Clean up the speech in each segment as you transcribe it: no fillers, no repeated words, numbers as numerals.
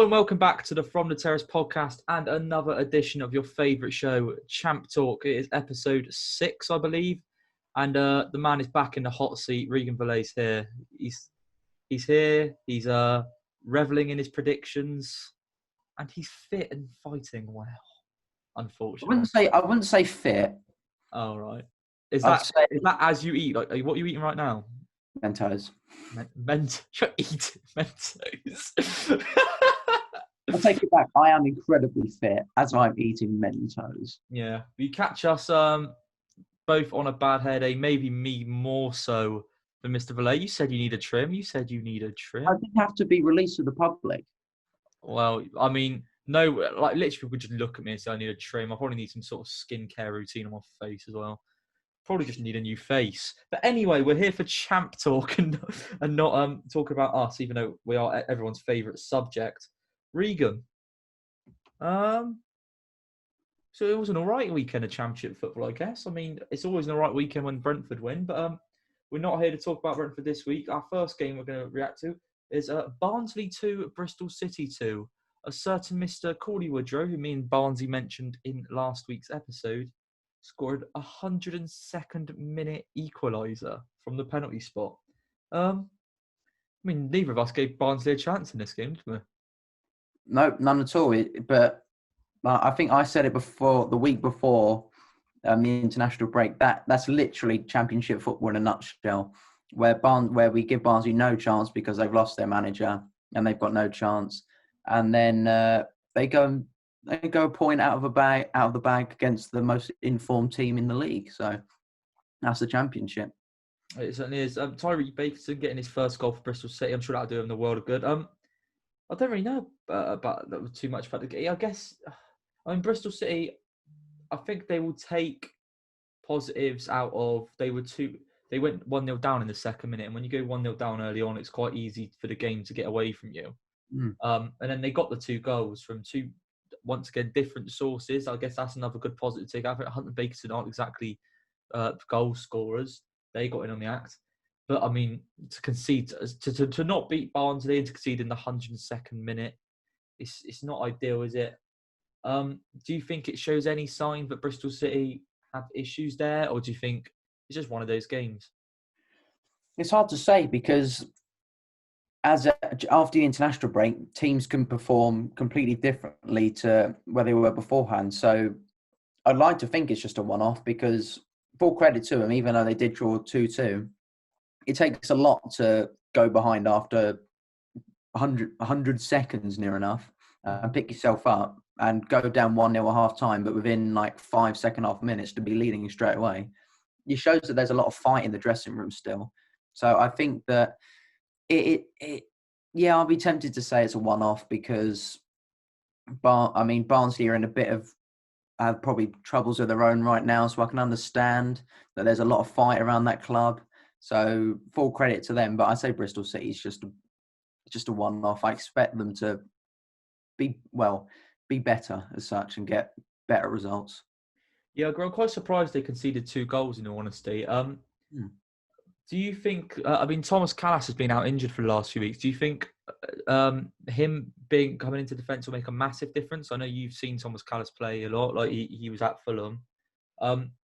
and welcome back to the From the Terrace podcast and another edition of your favourite show, Champ Talk. It is episode 6, I believe, and the man is back in the hot seat. Regan Predictions here. He's here. He's revelling in his predictions, and he's fit and fighting well. Unfortunately, I wouldn't say fit. Oh right, is that as you eat? Like, what are you eating right now? Mentos. You're eating Mentos. I'll take it back. I am incredibly fit as I'm eating Mentos. Yeah. You catch us both on a bad hair day, maybe me more so than Mr. Valet. You said you need a trim. I didn't have to be released to the public. Well, I mean, no, like literally people would just look at me and say I need a trim. I probably need some sort of skincare routine on my face as well. Probably just need a new face. But anyway, we're here for Champ Talk and not talk about us, even though we are everyone's favourite subject. Regan. So it was an all right weekend of Championship football, I guess. I mean, it's always an all right weekend when Brentford win, but we're not here to talk about Brentford this week. Our first game we're going to react to is Barnsley 2, Bristol City 2. A certain Mr. Corley Woodrow, who me and Barnsley mentioned in last week's episode, scored a 102nd minute equaliser from the penalty spot. I mean, neither of us gave Barnsley a chance in this game, did we? No, none at all. But I think I said it before, the week before the international break. That's literally Championship football in a nutshell, where we give Barnsley no chance because they've lost their manager and they've got no chance, and then they go a point out of the bag against the most informed team in the league. So that's the Championship. It certainly is. Tyreek Bakerson getting his first goal for Bristol City. I'm sure that'll do him the world of good. I don't really know about that too much about the game. I guess, Bristol City, I think they will take positives out of, they went 1-0 down in the second minute. And when you go 1-0 down early on, it's quite easy for the game to get away from you. And then they got the 2 goals from 2, once again, different sources. I guess that's another good positive take. I think Hunt and Bakerson aren't exactly goal scorers. They got in on the act. But, I mean, to concede, to not beat Barnsley and to concede in the 102nd minute, it's not ideal, is it? Do you think it shows any sign that Bristol City have issues there? Or do you think it's just one of those games? It's hard to say because after the international break, teams can perform completely differently to where they were beforehand. So I'd like to think it's just a one-off because, full credit to them, even though they did draw 2-2, it takes a lot to go behind after 100 seconds near enough and pick yourself up and go down 1-0 at half time, but within like 5 second half minutes to be leading straight away. It shows that there's a lot of fight in the dressing room still. So I think that I'll be tempted to say it's a one-off because Barnsley are in a bit of have probably troubles of their own right now, so I can understand that there's a lot of fight around that club. So full credit to them, but I say Bristol City is just a one-off. I expect them to be better as such and get better results. Yeah, I'm quite surprised they conceded 2 goals, in all honesty. Do you think, Thomas Callas has been out injured for the last few weeks. Do you think him coming into defence will make a massive difference? I know you've seen Thomas Callas play a lot, like he was at Fulham.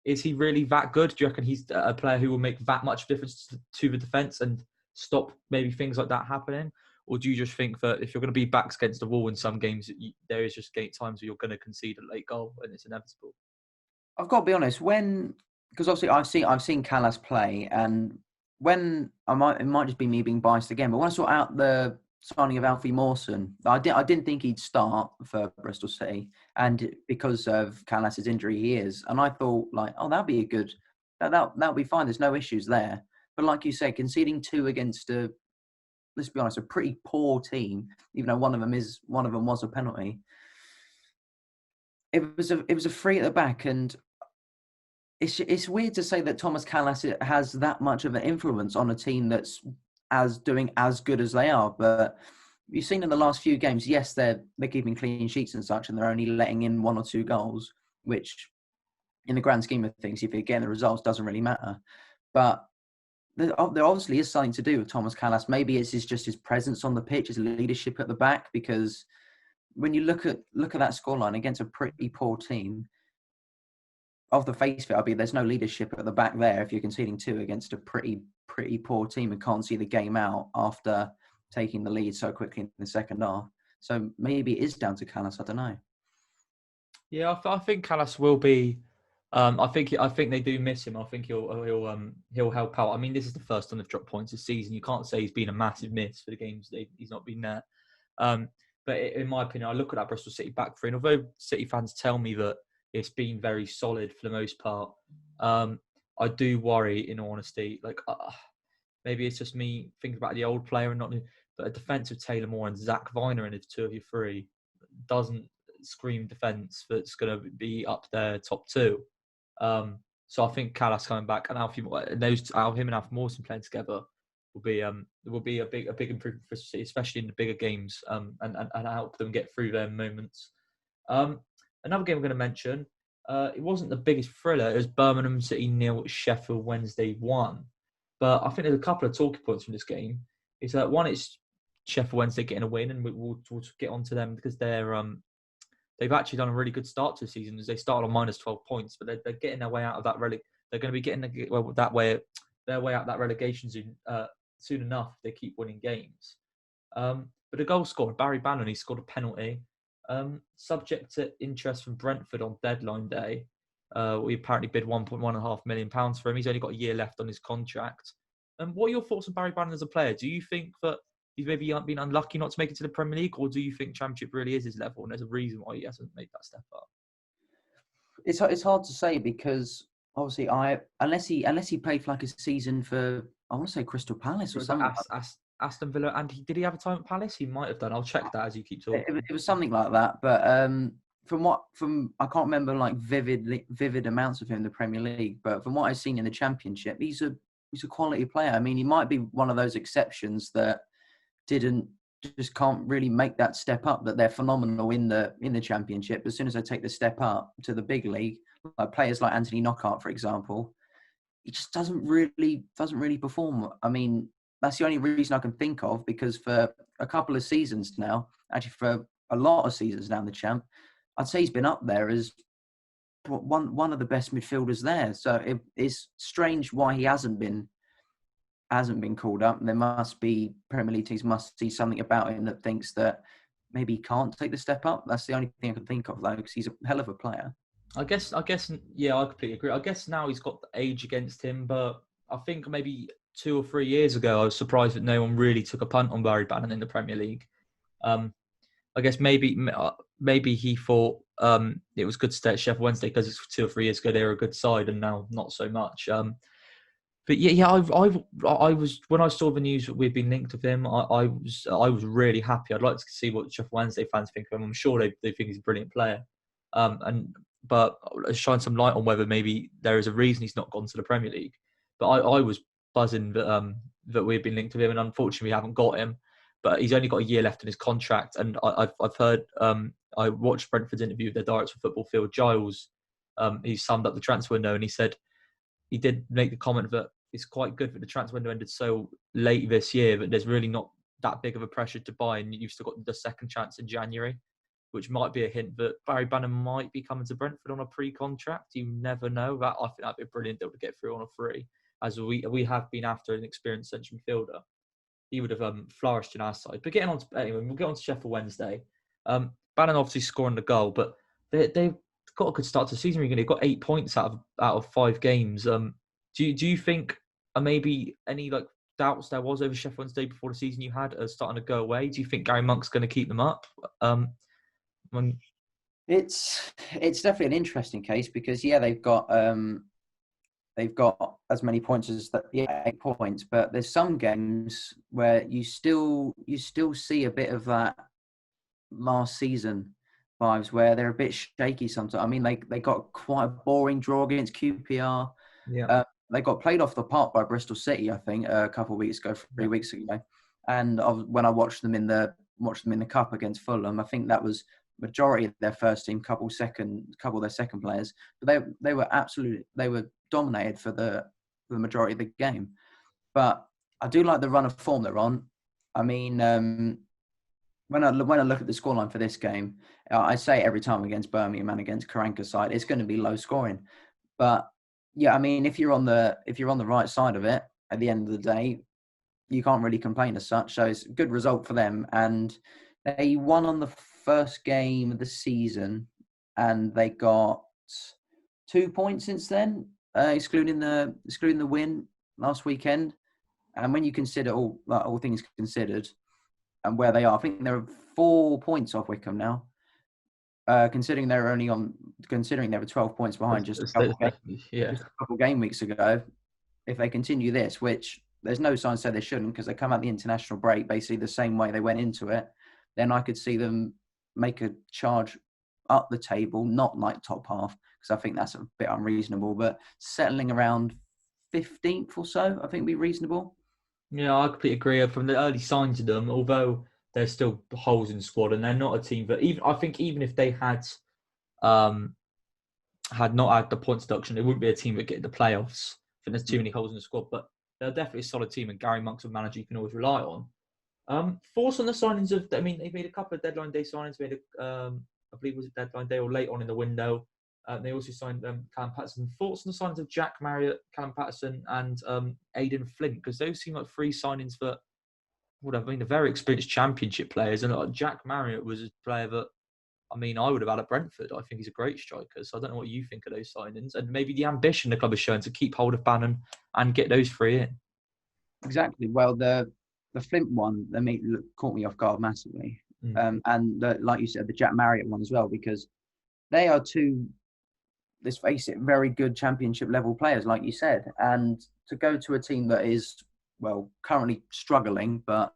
Is he really that good? Do you reckon he's a player who will make that much difference to the defence and stop maybe things like that happening? Or do you just think that if you're going to be backs against the wall in some games, there is just times where you're going to concede a late goal and it's inevitable? I've got to be honest, because obviously I've seen Callas play, and when it might just be me being biased again, but when I saw out the signing of Alfie Mawson, I didn't think he'd start for Bristol City, and because of Callas's injury, he is. And I thought, that'll be that'll be fine. There's no issues there. But like you said, conceding 2 against let's be honest, a pretty poor team, even though one of them was a penalty. It was a free at the back, and it's weird to say that Thomas Callas has that much of an influence on a team that's doing as good as they are. But you've seen in the last few games, yes, they're keeping clean sheets and such, and they're only letting in 1 or 2 goals, which in the grand scheme of things, if you're getting the results, doesn't really matter. But there obviously is something to do with Thomas Callas. Maybe it's just his presence on the pitch, his leadership at the back, because when you look at that scoreline against a pretty poor team, off the face of it, there's no leadership at the back there if you're conceding 2 against a pretty poor team and can't see the game out after taking the lead so quickly in the second half. So maybe it is down to Callas. I don't know. Yeah, I think Callas will be. I think they do miss him. I think he'll help out. I mean, this is the first time they've dropped points this season. You can't say he's been a massive miss for the games he's not been there. But in my opinion, I look at that Bristol City back three, and although City fans tell me that it's been very solid for the most part, I do worry, in all honesty. Like maybe it's just me thinking about the old player and not new, but a defensive Taylor Moore and Zach Viner in the 2 of your 3 doesn't scream defence that's going to be up there top 2. So I think Callas coming back and Alfie, him and Alfie Mawson playing together will be a big improvement for City, especially in the bigger games, and help them get through their moments. Another game I'm going to mention, it wasn't the biggest thriller. It was Birmingham City 0, Sheffield Wednesday 1. But I think there's a couple of talking points from this game. Is that one? It's Sheffield Wednesday getting a win, and we'll get onto them because they've actually done a really good start to the season. As they started on minus 12 points, but they're getting their way out of that they're going to be getting their way out of that relegation soon enough. If they keep winning games. But a goal scorer, Barry Bannan, he scored a penalty. Subject to interest from Brentford on deadline day. We apparently bid £1.1.5 million for him. He's only got a year left on his contract. What are your thoughts on Barry Bannan as a player? Do you think that he's maybe been unlucky not to make it to the Premier League, or do you think Championship really is his level and there's a reason why he hasn't made that step up? It's hard to say because obviously unless he played for like a season for, I want to say Crystal Palace or something. Aston Villa, and did he have a time at Palace? He might have done. I'll check that as you keep talking. It was something like that, but from I can't remember like vivid amounts of him in the Premier League, but from what I've seen in the Championship, he's a quality player. I mean, he might be one of those exceptions that just can't really make that step up. That they're phenomenal in the Championship. As soon as they take the step up to the big league, like players like Anthony Knockaert, for example, he just doesn't really perform. I mean, that's the only reason I can think of, because for a couple of seasons now, actually for a lot of seasons now in the Champ, I'd say he's been up there as one of the best midfielders there. So it's strange why he hasn't been called up. There must be, Premier League teams must see something about him that thinks that maybe he can't take the step up. That's the only thing I can think of, though, because he's a hell of a player. I guess, yeah, I completely agree. I guess now he's got the age against him, but I think maybe 2 or 3 years ago, I was surprised that no one really took a punt on Barry Bannan in the Premier League. I guess maybe he thought it was good to stay at Sheffield Wednesday because it's 2 or 3 years ago they were a good side, and now not so much. But yeah, I was, when I saw the news that we'd been linked with him, I was really happy. I'd like to see what Sheffield Wednesday fans think of him. I'm sure they think he's a brilliant player. But shine some light on whether maybe there is a reason he's not gone to the Premier League. But I was buzzing that we've been linked with him, and unfortunately we haven't got him. But he's only got a year left in his contract, and I've heard. I watched Brentford's interview with their director of football, Phil Giles. He summed up the transfer window, and he said he did make the comment that it's quite good that the transfer window ended so late this year, but there's really not that big of a pressure to buy, and you've still got the second chance in January, which might be a hint that Barry Bannan might be coming to Brentford on a pre-contract. You never know. I think that'd be a brilliant deal to get through on a free, as we have been after an experienced central midfielder. He would have flourished in our side. But anyway, we'll get on to Sheffield Wednesday. Bannan obviously scoring the goal, but they've got a good start to the season. They've got 8 points out of 5 games. Do you think maybe any like doubts there was over Sheffield Wednesday before the season you had are starting to go away? Do you think Gary Monk's going to keep them up? It's definitely an interesting case because they've got as many points as that, 8 points, but there's some games where you still see a bit of that last season vibes where they're a bit shaky sometimes. I mean, they got quite a boring draw against QPR. Yeah. They got played off the park by Bristol City, I think, a couple of weeks ago, 3 weeks ago. And when I watched them in the cup against Fulham, I think that was majority of their first team, couple of their second players. But they were dominated for the majority of the game. But I do like the run of form they're on. I mean, when I look at the scoreline for this game, I say every time against Birmingham and against Karanka's side, it's going to be low scoring. But yeah, I mean, if you're on the right side of it at the end of the day, you can't really complain as such. So it's a good result for them. And they won on the first game of the season, and they got 2 points since then, excluding the win last weekend. And when you consider all things considered and where they are, I think they're 4 points off Wycombe now. Considering they were 12 points behind just a couple game weeks ago. If they continue this, which there's no sign to say they shouldn't, because they come out the international break basically the same way they went into it, then I could see them make a charge up the table, not like top half, because I think that's a bit unreasonable, but settling around 15th or so, I think would be reasonable. Yeah, I completely agree. From the early signs of them, although there's still holes in the squad, and they're not a team that even if they had not had the points deduction, it wouldn't be a team that get the playoffs. I think there's too many holes in the squad, but they're definitely a solid team, and Gary Monk's a manager you can always rely on. Thoughts on the signings of? I mean, they made a couple of deadline day signings. I believe it was a deadline day or late on in the window. They also signed Callum Patterson. Thoughts on the signings of Jack Marriott, Callum Patterson, and Aidan Flint? Because those seem like three signings that would have been a very experienced championship players. And Jack Marriott was a player that, I mean, I would have had at Brentford. I think he's a great striker. So I don't know what you think of those signings. And maybe the ambition the club has shown to keep hold of Bannan and get those three in. Exactly. Well, the Flint one, caught me off guard massively. And like you said, the Jack Marriott one as well, because they are two, let's face it, very good championship level players, like you said. And to go to a team that is, well, currently struggling, but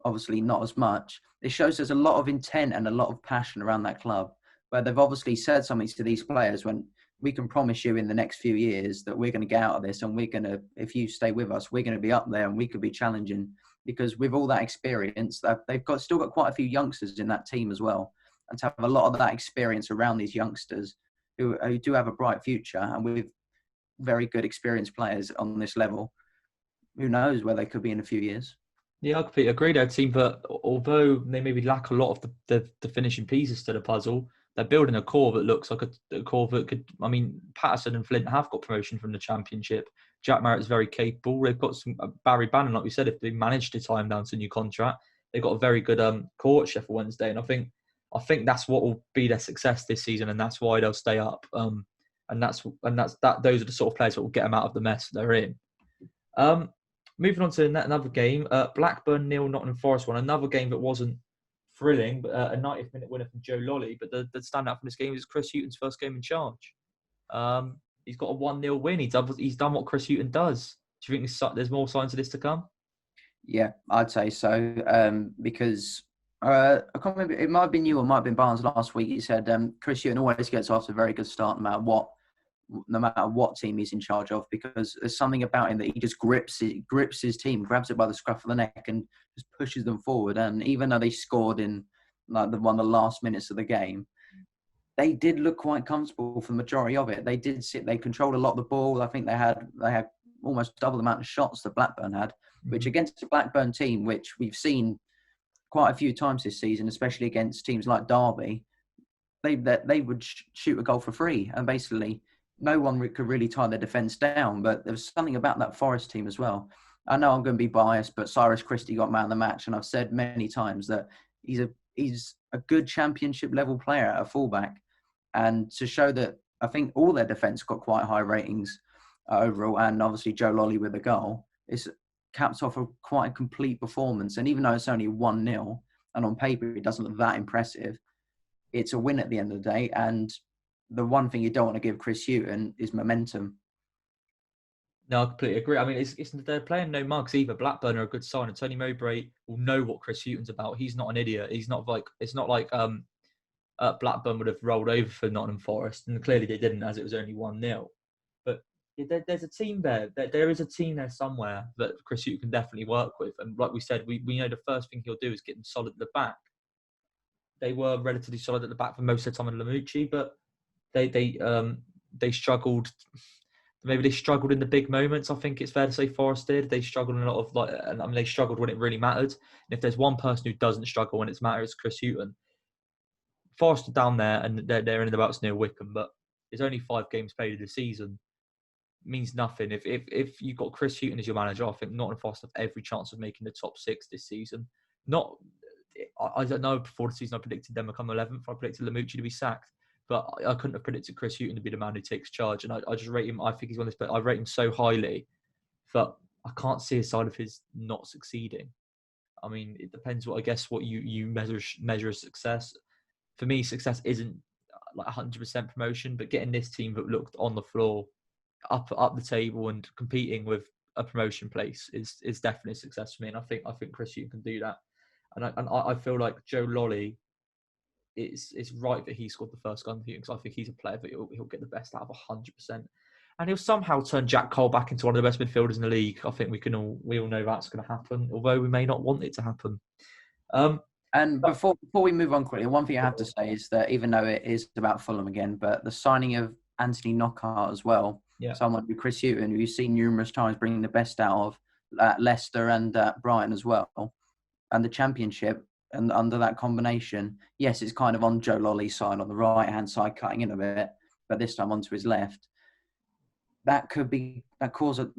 obviously not as much, it shows there's a lot of intent and a lot of passion around that club. But they've obviously said something to these players when we can promise you in the next few years that we're going to get out of this, and we're going to, if you stay with us, we're going to be up there and we could be challenging. Because with all that experience, they've still got quite a few youngsters in that team as well. And to have a lot of that experience around these youngsters who do have a bright future, and with very good experienced players on this level, who knows where they could be in a few years. Yeah, I completely agree. They're a team that, although they maybe lack a lot of the finishing pieces to the puzzle, they're building a core that looks like a core that could. I mean, Patterson and Flint have got promotion from the Championship. Jack Marriott is very capable. They've got some Barry Bannan, like we said, if they manage to tie him down to a new contract, they've got a very good core at Sheffield Wednesday, and I think that's what will be their success this season, and that's why they'll stay up. And that's that. Those are the sort of players that will get them out of the mess they're in. Moving on to another game, Blackburn 0, Nottingham Forest 1. Another game that wasn't thrilling, but a 90th minute winner from Joe Lolly. But the standout from this game is Chris Hughton's first game in charge. He's got a 1-0 win. He's done what Chris Hughton does. Do you think there's more signs of this to come? Yeah, I'd say so. Because I can't remember, it might have been you or it might have been Barnes last week. He said Chris Hughton always gets off to a very good start no matter what team he's in charge of, because there's something about him that he just grips his team, grabs it by the scruff of the neck and just pushes them forward. And even though they scored in like the last minutes of the game, they did look quite comfortable for the majority of it. They did they controlled a lot of the ball. I think they had almost double the amount of shots that Blackburn had, which against a Blackburn team, which we've seen quite a few times this season, especially against teams like Derby, they would shoot a goal for free, and basically no one could really tie their defence down. But there was something about that Forest team as well. I know I'm going to be biased, but Cyrus Christie got man of the match, and I've said many times that he's a good championship level player at a fullback. And to show that, I think all their defence got quite high ratings overall, and obviously Joe Lolly with the goal, it's capped off quite a complete performance. And even though it's only 1-0, and on paper it doesn't look that impressive, it's a win at the end of the day. And the one thing you don't want to give Chris Hughton is momentum. No, I completely agree. I mean, they're playing no mugs either. Blackburn are a good sign, and Tony Mowbray will know what Chris Hughton's about. He's not an idiot. He's not like it's not like Blackburn would have rolled over for Nottingham Forest, and clearly they didn't, as it was only 1-0. But there's a team there. There is a team there somewhere that Chris Hughton can definitely work with. And like we said, we know the first thing he'll do is get them solid at the back. They were relatively solid at the back for most of the time in Lamucci, but they struggled. maybe they struggled in the big moments. I think it's fair to say Forest did. They struggled in a lot of they struggled when it really mattered. And if there's one person who doesn't struggle when it matters, it's Chris Hughton. Forest are down there and they're in the bouts near Wycombe, but there's only 5 games played in the season. It means nothing. If you've got Chris Hughton as your manager, I think Nottingham Forest have every chance of making the top 6 this season. I don't know. Before the season, I predicted them to come 11th. I predicted Lamucci to be sacked, but I couldn't have predicted Chris Hughton to be the man who takes charge. And I just rate him. I think he's one of those. But I rate him so highly that I can't see a side of his not succeeding. I mean, it depends what you measure as success. For me, success isn't like 100% promotion, but getting this team that looked on the floor, up the table and competing with a promotion place is definitely a success for me. And I think Chris Hughton can do that. And I feel like Joe Lolly, it's right that he scored the first goal because I think he's a player that he'll get the best out of 100%. And he'll somehow turn Jack Cole back into one of the best midfielders in the league. I think we all know that's going to happen, although we may not want it to happen. And before we move on quickly, one thing I have to say is that even though it is about Fulham again, but the signing of Anthony Knockaert as well, someone who Chris Hughton, who you've seen numerous times bringing the best out of Leicester and Brighton as well, and the Championship, and under that combination, yes, it's kind of on Joe Lolly's side, on the right-hand side, cutting in a bit, but this time onto his left. That could cause a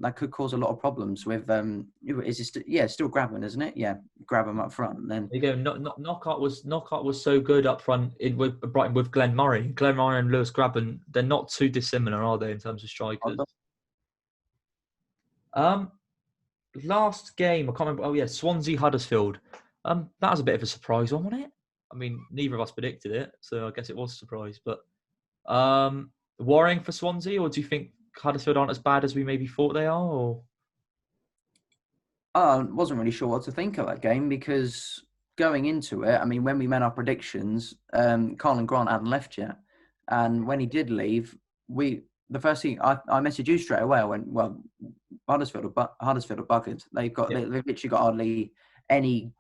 lot of problems with still Grabban, isn't it? Yeah, Grabban up front. And then there you go. Knockaert was so good up front with Brighton with Glenn Murray. Glenn Murray and Lewis Grabban, they're not too dissimilar, are they, in terms of strikers? Last game, I can't remember. Oh yeah, Swansea Huddersfield. That was a bit of a surprise one, wasn't it? I mean, neither of us predicted it, so I guess it was a surprise. But worrying for Swansea, or do you think Huddersfield aren't as bad as we maybe thought they are? Or I wasn't really sure what to think of that game because going into it, I mean, when we made our predictions, Colin Grant hadn't left yet, and when he did leave, the first thing I messaged you straight away. I went, well, Huddersfield are buggered. They've literally got hardly any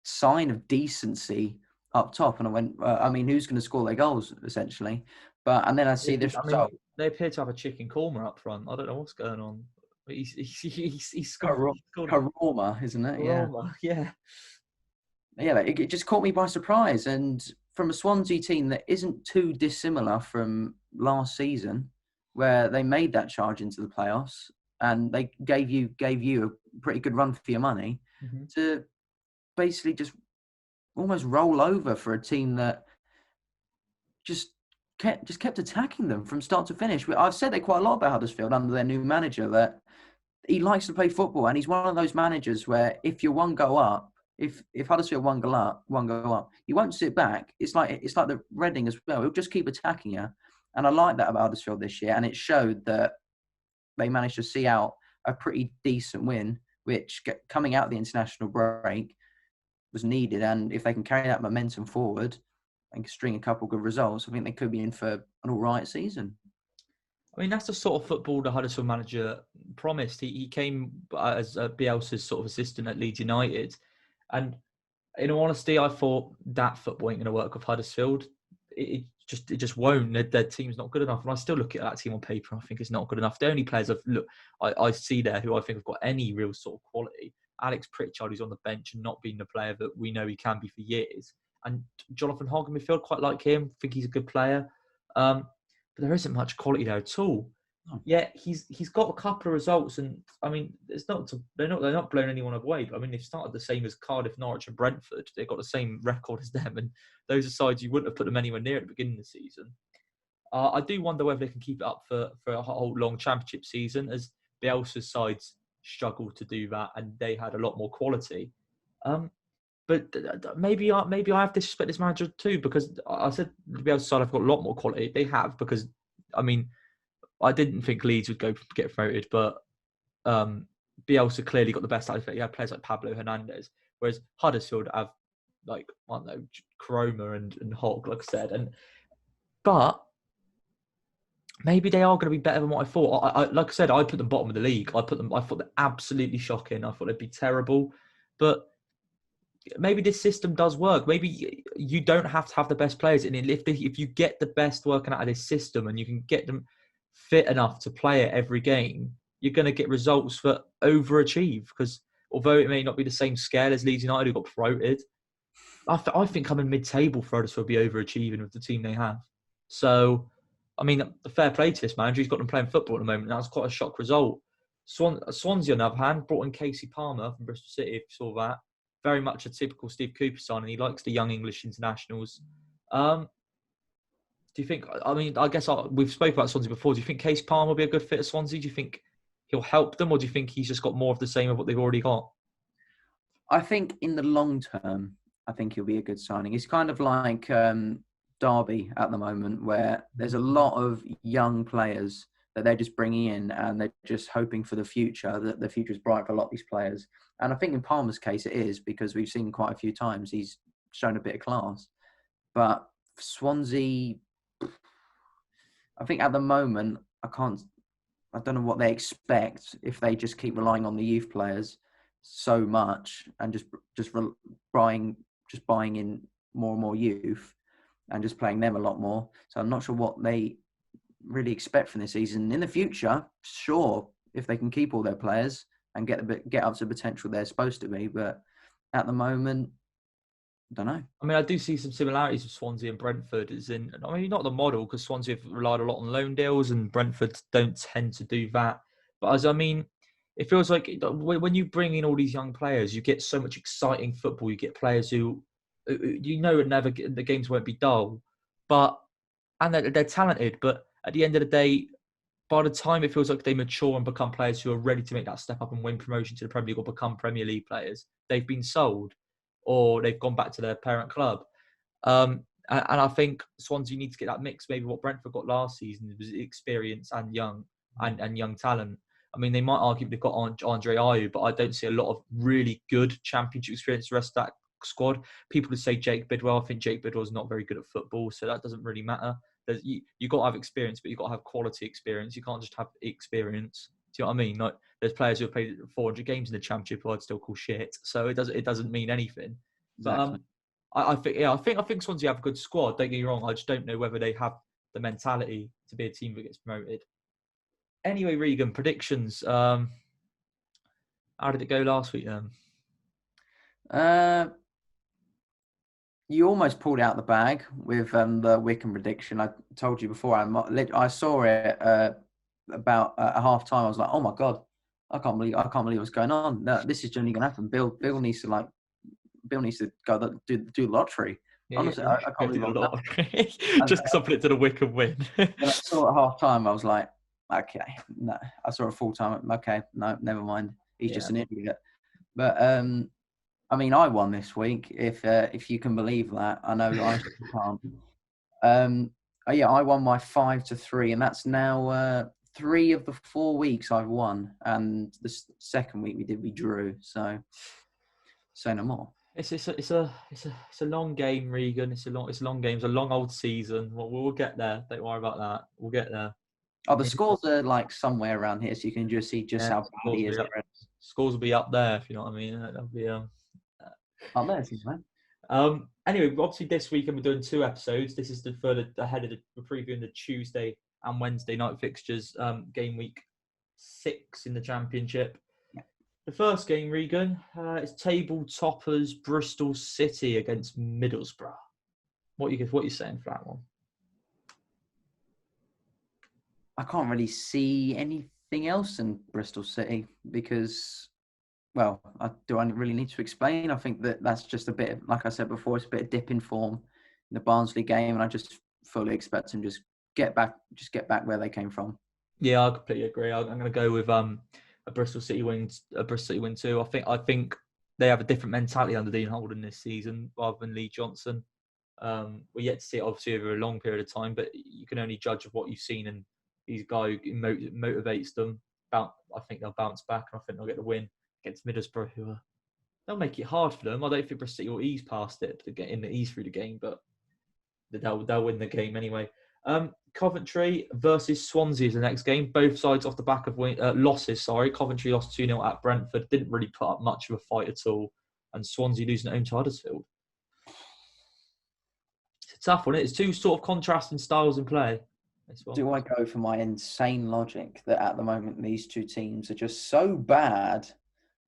sign of decency up top, and I went, I mean, who's going to score their goals essentially? And then I see this result. They appear to have a chicken korma up front. I don't know what's going on. He's scored. Korma, isn't it? Korma, yeah. Yeah, it just caught me by surprise. And from a Swansea team that isn't too dissimilar from last season, where they made that charge into the playoffs and they gave you a pretty good run for your money, to basically just almost roll over for a team that just kept attacking them from start to finish. I've said it quite a lot about Huddersfield under their new manager, that he likes to play football, and he's one of those managers where if you're one go up, if Huddersfield one go up, you won't sit back. It's like the Reading as well. He'll just keep attacking you, and I like that about Huddersfield this year. And it showed that they managed to see out a pretty decent win, which coming out of the international break was needed. And if they can carry that momentum forward and string a couple of good results, I think they could be in for an all right season. I mean, that's the sort of football the Huddersfield manager promised. He came as Bielsa's sort of assistant at Leeds United. And in all honesty, I thought that football ain't going to work with Huddersfield. It just won't. Their team's not good enough. And I still look at that team on paper and I think it's not good enough. The only players I see there who I think have got any real sort of quality, Alex Pritchard, who's on the bench and not being the player that we know he can be for years. And Jonathan Hogg in midfield, quite like him. think he's a good player. But there isn't much quality there at all. Oh. Yeah, he's got a couple of results, and I mean, they're not blowing anyone away. But I mean, they've started the same as Cardiff, Norwich, and Brentford. They've got the same record as them, and those are sides you wouldn't have put them anywhere near at the beginning of the season. I do wonder whether they can keep it up for a whole long championship season, as Bielsa's sides struggled to do that, and they had a lot more quality. But maybe I have to disrespect this manager too, because I said the Bielsa side have got a lot more quality. They have, because I mean, I didn't think Leeds would get promoted, but Bielsa clearly got the best out of it. He had players like Pablo Hernandez, whereas Huddersfield have, like, I don't know, Chroma and Hogg, like I said. But maybe they are going to be better than what I thought. Like I said, I put them bottom of the league. I thought they're absolutely shocking. I thought they'd be terrible. But maybe this system does work. Maybe you don't have to have the best players. And if you get the best working out of this system and you can get them fit enough to play it every game, you're going to get results that overachieve. Because although it may not be the same scale as Leeds United, who got promoted, I think coming mid-table for us will be overachieving with the team they have. So, I mean, the fair play to this manager. He's got them playing football at the moment. That's quite a shock result. Swansea, on the other hand, brought in Casey Palmer from Bristol City, if you saw that. Very much a typical Steve Cooper signing. He likes the young English internationals. Do you think, I mean, I guess we've spoken about Swansea before. Do you think Casey Palmer will be a good fit at Swansea? Do you think he'll help them, or do you think he's just got more of the same of what they've already got? I think in the long term, I think he'll be a good signing. It's kind of like Derby at the moment, where there's a lot of young players that they're just bringing in, and they're just hoping for the future, that the future is bright for a lot of these players. And I think in Palmer's case it is, because we've seen quite a few times he's shown a bit of class. But Swansea, I think at the moment, I don't know what they expect if they just keep relying on the youth players so much and just buying in more and more youth and just playing them a lot more. So I'm not sure what they really expect from this season. In the future, sure, if they can keep all their players and get up to the potential they're supposed to be, but at the moment, I don't know. I mean, I do see some similarities with Swansea and Brentford. I mean, not the model, because Swansea have relied a lot on loan deals and Brentford don't tend to do that. But it feels like when you bring in all these young players, you get so much exciting football. You get players who the games won't be dull, and they're talented. But at the end of the day, by the time it feels like they mature and become players who are ready to make that step up and win promotion to the Premier League or become Premier League players, they've been sold or they've gone back to their parent club. And I think Swansea need to get that mix. Maybe what Brentford got last season was experience and young talent. I mean, they might argue they've got Andre Ayew, but I don't see a lot of really good championship experience the rest of that squad. People would say Jake Bidwell. I think Jake Bidwell's not very good at football, so that doesn't really matter. You've got to have experience, but you've got to have quality experience. You can't just have experience. Do you know what I mean? Like, there's players who have played 400 games in the championship who I'd still call shit. So it doesn't mean anything. Exactly. But I think Swansea have a good squad. Don't get me wrong. I just don't know whether they have the mentality to be a team that gets promoted. Anyway, Regan, predictions. How did it go last week then? You almost pulled out the bag with the Wycombe prediction. I told you before. I saw it about at half time. I was like, "Oh my god, I can't believe what's going on. No, this is generally going to happen." Bill needs to go do the lottery. Yeah, Honestly, I can't believe a lot. Just because I put it to the Wycombe win. When I saw it at half time, I was like, "Okay, no." I saw it full time. Okay, no, never mind. He's just an idiot. But I mean, I won this week, if you can believe that. I know I can't. I won my 5-3, and that's now 3 of the 4 weeks I've won, and the second week we drew. So say no more. It's a long game, Regan. It's a long game. It's a long old season. We'll get there. Don't worry about that. We'll get there. Oh, the scores are like somewhere around here, so you can just see how bad he is. Scores will be up there, if you know what I mean. That'll be up there, man. Anyway, obviously this weekend we're doing 2 episodes. This is further ahead of we're previewing the Tuesday and Wednesday night fixtures. Game week 6 in the Championship. Yeah. The first game, Regan, is table toppers Bristol City against Middlesbrough. What you saying for that one? I can't really see anything else in Bristol City because, well, do I really need to explain? I think that's just a bit, like I said before, it's a bit of dip in form in the Barnsley game, and I just fully expect them just get back where they came from. Yeah, I completely agree. I'm going to go with a Bristol City win too. I think they have a different mentality under Dean Holden this season rather than Lee Johnson. We're yet to see it obviously over a long period of time, but you can only judge of what you've seen, and he's a guy who motivates them. I think they'll bounce back, and I think they'll get the win against Middlesbrough, who they'll make it hard for them. I don't think Bristol City will ease past it to get in the ease through the game, but they'll win the game anyway. Coventry versus Swansea is the next game. Both sides off the back of losses. Coventry lost 2-0 at Brentford. Didn't really put up much of a fight at all, and Swansea losing at home to Huddersfield. It's a tough one. It's 2 sort of contrasting styles in play. as well. Do I go for my insane logic that at the moment these two teams are just so bad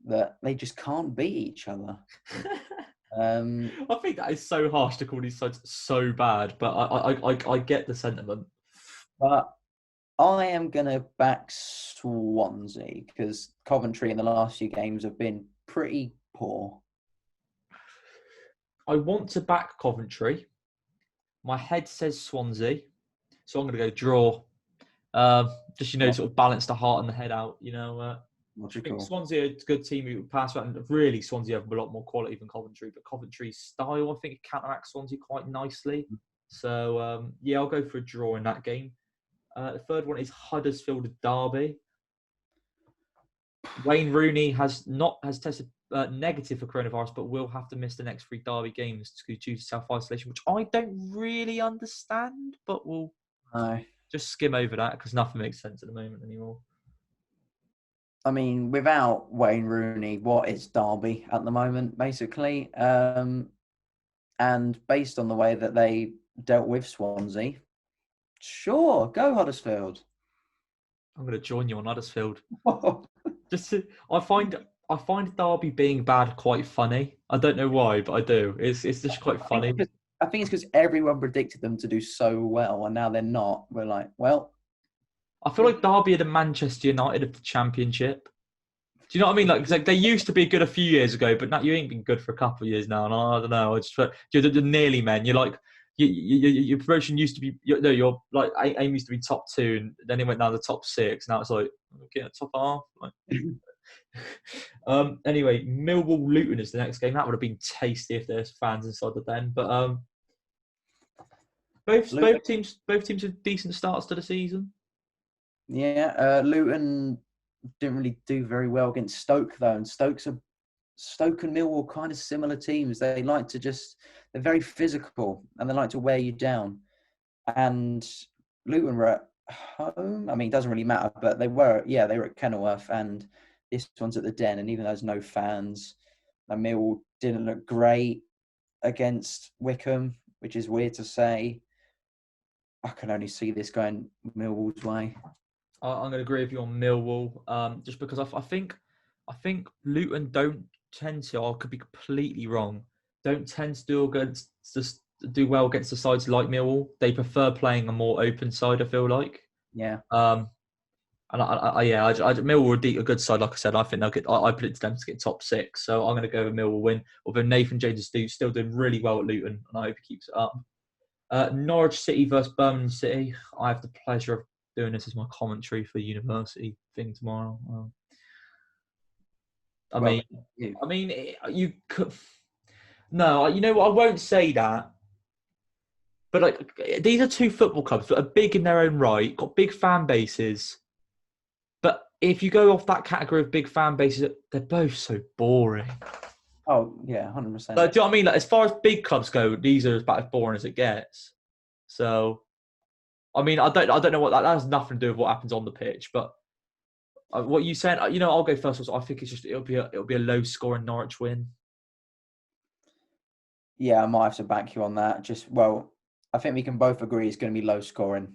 that they just can't beat each other? I think that is so harsh to call these sides so bad, but I get the sentiment. But I am going to back Swansea because Coventry in the last few games have been pretty poor. I want to back Coventry. My head says Swansea, so I'm going to go draw. Just sort of balance the heart and the head out. I think Swansea are a good team who pass around. Really, Swansea have a lot more quality than Coventry, but Coventry's style, I think, counteracts Swansea quite nicely. So, I'll go for a draw in that game. The third one is Huddersfield Derby. Wayne Rooney has tested negative for coronavirus, but will have to miss the next 3 Derby games due to self-isolation, which I don't really understand, but we'll just skim over that because nothing makes sense at the moment anymore. I mean, without Wayne Rooney, what is Derby at the moment, basically? And based on the way that they dealt with Swansea, sure, go Huddersfield. I'm going to join you on Huddersfield. I find Derby being bad quite funny. I don't know why, but I do. It's just quite funny. I think it's because everyone predicted them to do so well, and now they're not. We're like, well... I feel like Derby are the Manchester United of the Championship. Do you know what I mean? Like they used to be good a few years ago, but now you ain't been good for a couple of years now. And I don't know. You're the nearly men. You're like your promotion used to be. Your like aim used to be top 2, and then it went down to top 6. Now it's like getting a top half. Anyway, Millwall Luton is the next game. That would have been tasty if there's fans inside the den. But both teams have decent starts to the season. Yeah, Luton didn't really do very well against Stoke though, and Stoke and Millwall are kind of similar teams. They like to they're very physical and they like to wear you down. And Luton were at home. I mean, it doesn't really matter, but they were at Kenilworth, and this one's at the Den. And even though there's no fans, Millwall didn't look great against Wycombe, which is weird to say. I can only see this going Millwall's way. I'm going to agree with you on Millwall, just because I think Luton don't tend to. I could be completely wrong. Don't tend to do well against the sides like Millwall. They prefer playing a more open side. I feel like. Yeah. And Millwall would be a good side. Like I said, I think they'll get. I predicted them to get top 6, so I'm going to go with Millwall win. Although Nathan James is still doing really well at Luton, and I hope he keeps it up. Norwich City versus Birmingham City. I have the pleasure of doing this as my commentary for the university thing tomorrow. I mean, you could. No, you know what? I won't say that. But like, these are 2 football clubs that are big in their own right, got big fan bases. But if you go off that category of big fan bases, they're both so boring. Oh yeah, 100%. Do you know what I mean? Like, as far as big clubs go, these are about as boring as it gets. So. I mean, I don't know what that has nothing to do with what happens on the pitch, but what you said, I'll go first. Also, I think it'll be a low scoring Norwich win. Yeah, I might have to back you on that. I think we can both agree it's going to be low scoring.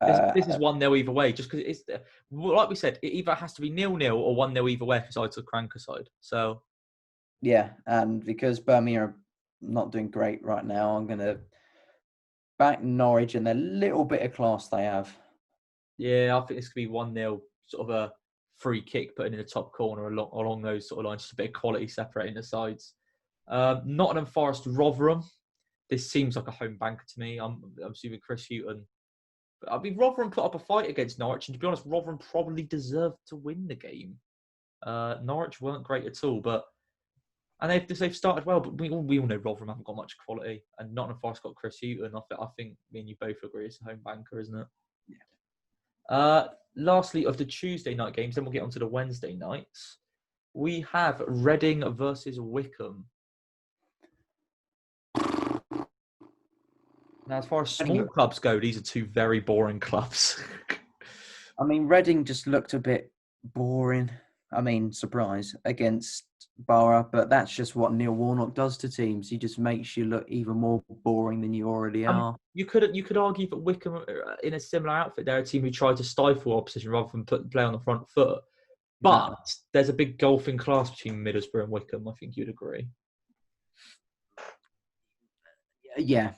This is 1-0 either way, just because it's like we said, it either has to be 0-0 or 1-0 either way if it's the Cranker side. So yeah, and because Birmingham are not doing great right now, I'm going to back Norwich and the little bit of class they have. Yeah, I think it's going to be 1-0, sort of a free kick put in the top corner along those sort of lines, just a bit of quality separating the sides. Nottingham Forest Rotherham. This seems like a home banker to me. I'm assuming Chris Hughton. But I mean, Rotherham put up a fight against Norwich, and to be honest, Rotherham probably deserved to win the game. Norwich weren't great at all, and they've started well, but we all know Rotherham haven't got much quality, and Nottingham Forest got Chris Hughton. I think me and you both agree it's a home banker, isn't it? Yeah. Lastly, of the Tuesday night games, then we'll get on to the Wednesday nights. We have Reading versus Wycombe. Now, as far as small clubs go, these are 2 very boring clubs. I mean, Reading just looked a bit boring. I mean, surprise, against Borough, but that's just what Neil Warnock does to teams. He just makes you look even more boring than you already are. You could argue that Wycombe, in a similar outfit, they're a team who try to stifle opposition rather than put the play on the front foot. Exactly. But there's a big gulf in class between Middlesbrough and Wycombe. I think you'd agree. Yeah.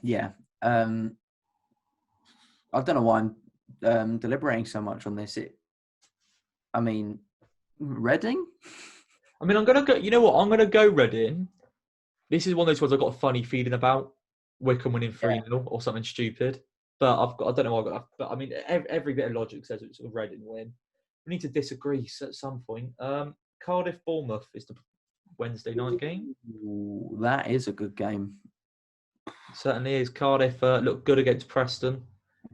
I don't know why I'm deliberating so much on this. Reading? I mean, I'm going to go... You know what? I'm going to go Reading. This is one of those ones I've got a funny feeling about. Wycombe winning 3-0 or something stupid. But I don't know why I've got that. But I mean, every bit of logic says it's a Reading win. We need to disagree at some point. Cardiff Bournemouth is the Wednesday night game. Ooh, that is a good game. Certainly is. Cardiff looked good against Preston.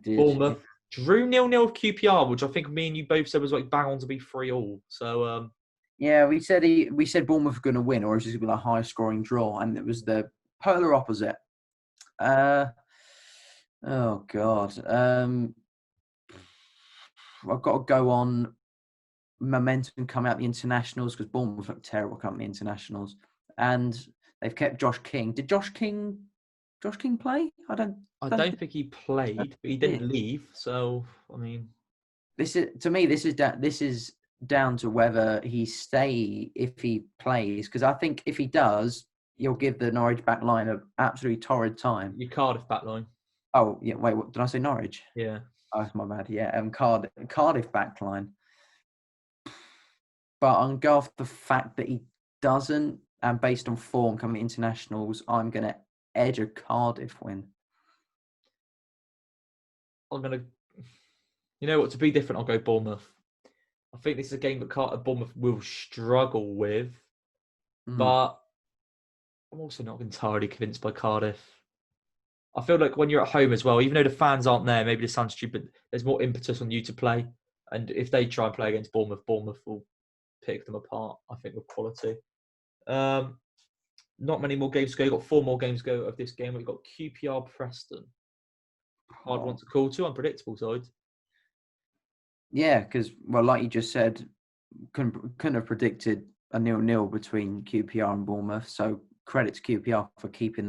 Bournemouth drew 0-0 with QPR, which I think me and you both said was like bang on to be 3-3. So yeah, we said Bournemouth were going to win, or it was just going to be a high scoring draw, and it was the polar opposite. Oh God, I've got to go on momentum coming out the internationals because Bournemouth looked terrible coming the internationals, and they've kept Josh King. Did Josh King play? I don't think he played, but he didn't leave. So I mean, this is down to whether he stay if he plays, because I think if he does, you'll give the Norwich back line an absolutely torrid time. Your Cardiff back line. Oh yeah, wait, what did I say? Norwich? Yeah. Oh, that's my bad. Yeah, Cardiff back line. But I'm going off the fact that he doesn't, and based on form coming internationals, I'm going to edge a Cardiff win. I'm going to, you know what, to be different, I'll go Bournemouth. I think this is a game that Bournemouth will struggle with, but I'm also not entirely convinced by Cardiff. I feel like when you're at home as well, even though the fans aren't there, maybe this sounds stupid, there's more impetus on you to play. And if they try and play against Bournemouth, Bournemouth will pick them apart, I think, with quality. Not many more games to go. We've got 4 more games to go of this game. We've got QPR Preston. Hard one to call, 2 unpredictable sides. Yeah, because, well, like you just said, couldn't have predicted a 0-0 between QPR and Bournemouth. So credit to QPR for keeping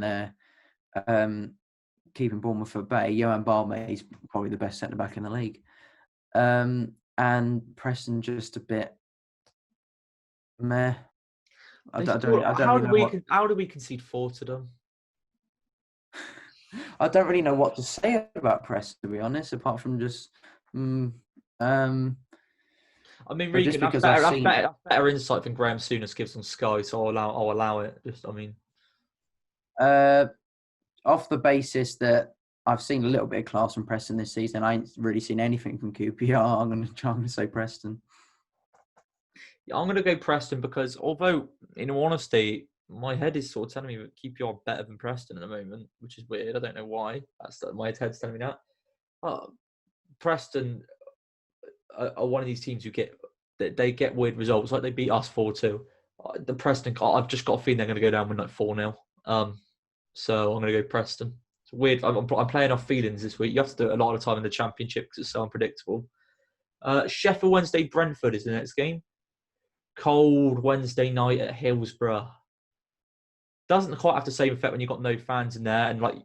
Bournemouth at bay. Johan Barmay is probably the best centre back in the league. And Preston just a bit meh. How do we concede 4 to them? I don't really know what to say about Preston, to be honest, apart from just. I mean, Regan, that's better insight than Graham Souness gives on Sky, so I'll allow it. Off the basis that I've seen a little bit of class from Preston this season, I ain't really seen anything from QPR. I'm going to say Preston. Yeah, I'm going to go Preston because, although, in all honesty, my head is sort of telling me that QPR are better than Preston at the moment, which is weird. I don't know why. My head's telling me that. Preston are one of these teams who they get weird results, like they beat us 4-2. The Preston, I've just got a feeling they're going to go down with like 4-0. So I'm going to go Preston. It's weird. I'm playing off feelings this week. You have to do it a lot of time in the Championship because it's so unpredictable. Sheffield Wednesday, Brentford is the next game. Cold Wednesday night at Hillsborough. Doesn't quite have the same effect when you've got no fans in there. And what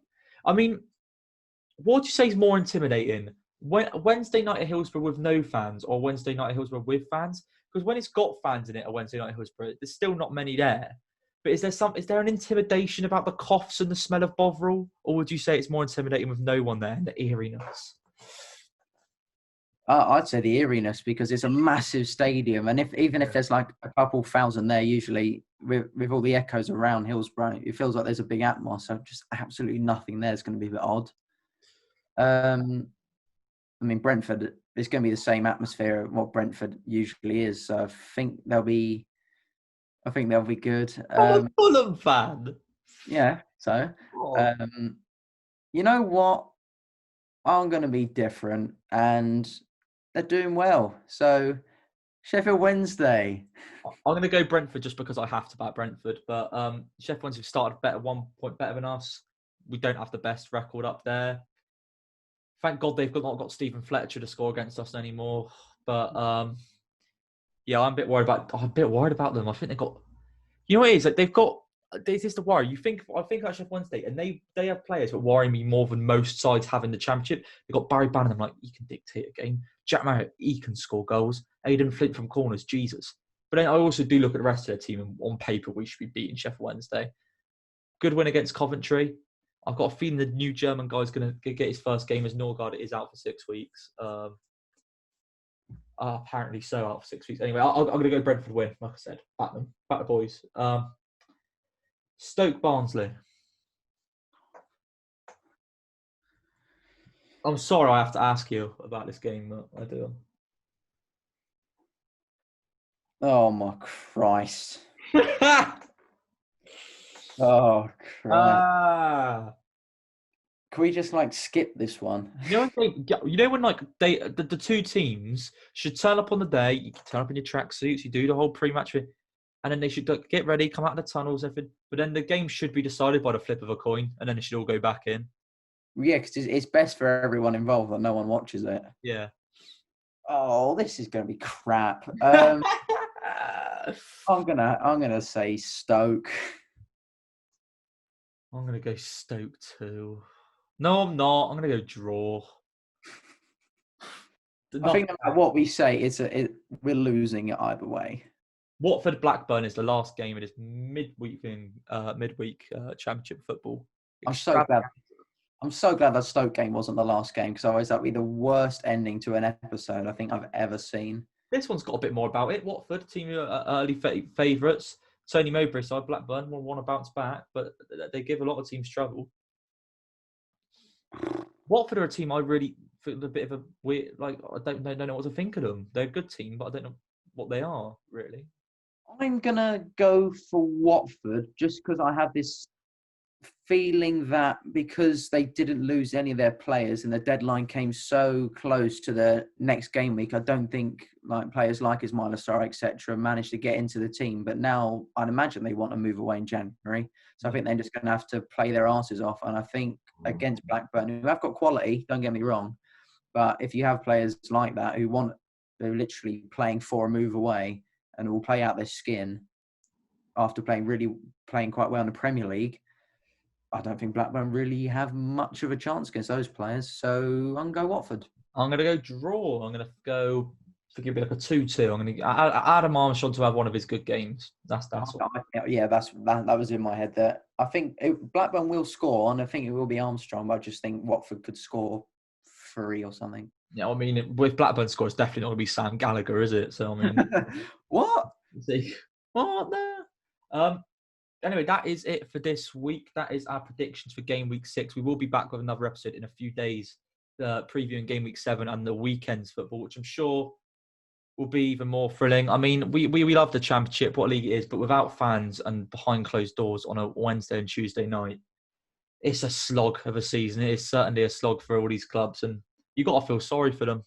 would you say is more intimidating? Wednesday night at Hillsborough with no fans or Wednesday night at Hillsborough with fans? Because when it's got fans in it, a Wednesday night at Hillsborough, there's still not many there. But is there an intimidation about the coughs and the smell of Bovril? Or would you say it's more intimidating with no one there and the eeriness? I'd say the eeriness, because it's a massive stadium, and even if there's like a couple thousand there, usually with all the echoes around Hillsborough, it feels like there's a big atmosphere. So just absolutely nothing there is going to be a bit odd. I mean, Brentford, it's going to be the same atmosphere of what Brentford usually is. So I think they'll be good. I'm a Fulham fan. Yeah. So, you know what? I'm going to be different, and they're doing well. So, Sheffield Wednesday. I'm going to go Brentford just because I have to back Brentford. But Sheffield Wednesday have started 1 point better than us. We don't have the best record up there. Thank God they've not got Stephen Fletcher to score against us anymore. But yeah, I'm a bit worried about them. I think they've got You know what it is? Like they've got. This is the worry. I think about Sheffield Wednesday, and they have players that worry me more than most sides have in the Championship. They've got Barry Bannan. I'm like, he can dictate a game. Jack Marriott, he can score goals. Aidan Flint from corners, Jesus. But then I also do look at the rest of their team, and on paper, we should be beating Sheffield Wednesday. Good win against Coventry. I've got a feeling the new German guy's going to get his first game as Norgard is out for 6 weeks. Apparently so, out for 6 weeks. Anyway, I'm going to go Brentford win, like I said. Back them. Back the boys. Stoke Barnsley. I'm sorry I have to ask you about this game, but I do. Oh, my Christ. Oh, Christ. Can we just skip this one? You know when the two teams should turn up on the day. You can turn up in your tracksuits. You do the whole pre-match, and then they should get ready, come out of the tunnels, everything. But then the game should be decided by the flip of a coin, and then it should all go back in. Yeah, because it's best for everyone involved that no one watches it. Yeah. Oh, this is going to be crap. I'm gonna say Stoke. I'm gonna go Stoke too. No, I'm not. I'm gonna go draw. I think no matter what we say, we're losing it either way. Watford Blackburn is the last game of this midweek championship football. I'm so glad that Stoke game wasn't the last game, because otherwise that'd be the worst ending to an episode I think I've ever seen. This one's got a bit more about it. Watford, team early favourites. Tony Mowbray side, Blackburn will want to bounce back, but they give a lot of teams trouble. Watford are a team I really feel a bit of a weird. I don't know what to think of them. They're a good team, but I don't know what they are really. I'm gonna go for Watford just because I have this feeling that because they didn't lose any of their players and the deadline came so close to the next game week, I don't think players like Ismail Assar, etc., managed to get into the team. But now I'd imagine they want to move away in January. So I think they're just going to have to play their asses off. And I think against Blackburn, who have got quality, don't get me wrong, but if you have players like that they're literally playing for a move away and will play out their skin after playing quite well in the Premier League, I don't think Blackburn really have much of a chance against those players. So I'm going to go Watford. I'm going to go draw. I'm going to go, forgive me, a 2-2. I'm going to Adam Armstrong to have one of his good games. That's what. Yeah, that was in my head there. I think Blackburn will score, and I think it will be Armstrong, but I just think Watford could score 3 or something. Yeah, I mean, with Blackburn score, it's definitely not going to be Sam Gallagher, is it? So, I mean... What? See? What? No. Anyway, that is it for this week. That is our predictions for game week 6. We will be back with another episode in a few days, previewing game week 7 and the weekend's football, which I'm sure will be even more thrilling. I mean, we love the Championship, what league it is, but without fans and behind closed doors on a Wednesday and Tuesday night, it's a slog of a season. It is certainly a slog for all these clubs, and you got to feel sorry for them.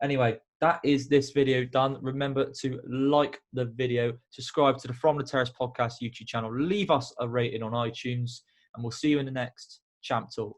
Anyway, that is this video done. Remember to like the video, subscribe to the From the Terrace podcast YouTube channel, leave us a rating on iTunes, and we'll see you in the next Champ Talk.